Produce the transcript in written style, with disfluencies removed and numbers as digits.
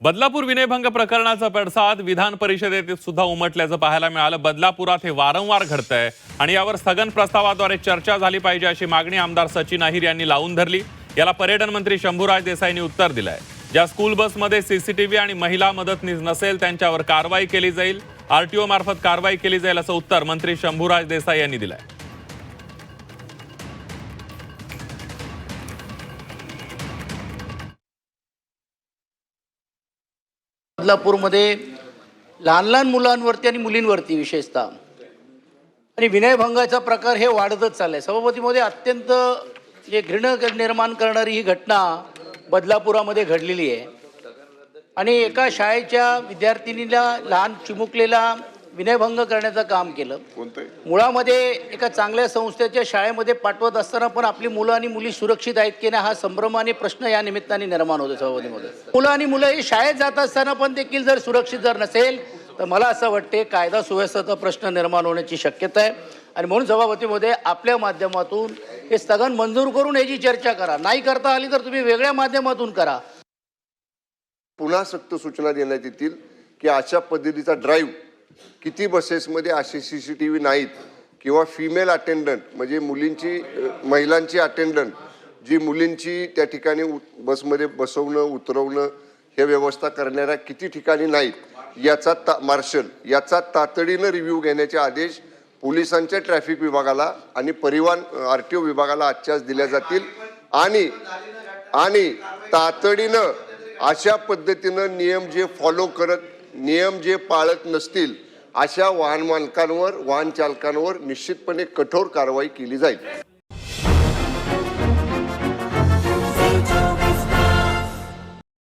बदलापूर विनयभंग प्रकरणाचा पडसाद विधान परिषदेत सुद्धा उमटल्याचं पाहायला मिळालं। बदलापुरात हे वारंवार घडतंय आणि यावर स्थगन प्रस्तावाद्वारे चर्चा झाली पाहिजे अशी मागणी आमदार सचिन अहिर यांनी लावून धरली। याला पर्यटन मंत्री शंभूराज देसाईंनी उत्तर दिलंय। ज्या स्कूल बसमध्ये सीसीटीव्ही आणि महिला मदतनीस नसेल त्यांच्यावर कारवाई केली जाईल, आरटीओ मार्फत कारवाई केली जाईल असं उत्तर मंत्री शंभूराज देसाई यांनी दिलंय। बदलापूरमध्ये लहान लहान मुलांवरती आणि मुलींवरती विशेषतः आणि विनयभंगाचा प्रकार हे वाढतच चाललाय। सभापतीमध्ये अत्यंत घृण निर्माण करणारी ही घटना बदलापुरामध्ये घडलेली आहे आणि एका शाळेच्या विद्यार्थिनीला लहान चिमुकलेला विनयभंग करण्याचं काम केलं। मुळामध्ये एका चांगल्या संस्थेच्या शाळेमध्ये पाठवत असताना पण आपली मुलं आणि मुली सुरक्षित आहेत की नाही हा संभ्रम आणि प्रश्न या निमित्ताने निर्माण होतो। सभापतीमध्ये मुलं आणि मुलं ही शाळेत जात असताना पण देखील जर सुरक्षित जर नसेल तर मला असं वाटते कायदा सुव्यवस्थेचा प्रश्न निर्माण होण्याची शक्यता आहे आणि म्हणून सभापतीमध्ये आपल्या माध्यमातून हे स्थगन मंजूर करून याची चर्चा करा। नाही करता आली तर तुम्ही वेगळ्या माध्यमातून करा। पुन्हा सक्त सूचना देण्यात येतील की अशा पद्धतीचा ड्राईव्ह किती बसेसमध्ये असे सीसीटीव्ही नाहीत किंवा फिमेल अटेंडंट म्हणजे महिलांची अटेंडंट जी मुलींची त्या ठिकाणी बसमध्ये बसवणं उतरवणं हे व्यवस्था करणाऱ्या किती ठिकाणी नाहीत याचा तातडीनं रिव्ह्यू घेण्याचे आदेश पोलिसांच्या ट्रॅफिक विभागाला आणि परिवहन आरटीओ विभागाला आजच्याच दिल्या जातील आणि तातडीनं अशा पद्धतीनं नियम जे पाळत नसतील अशा वाहन मालकांवर वाहन चालकांवर निश्चितपणे कठोर कारवाई केली जाईल।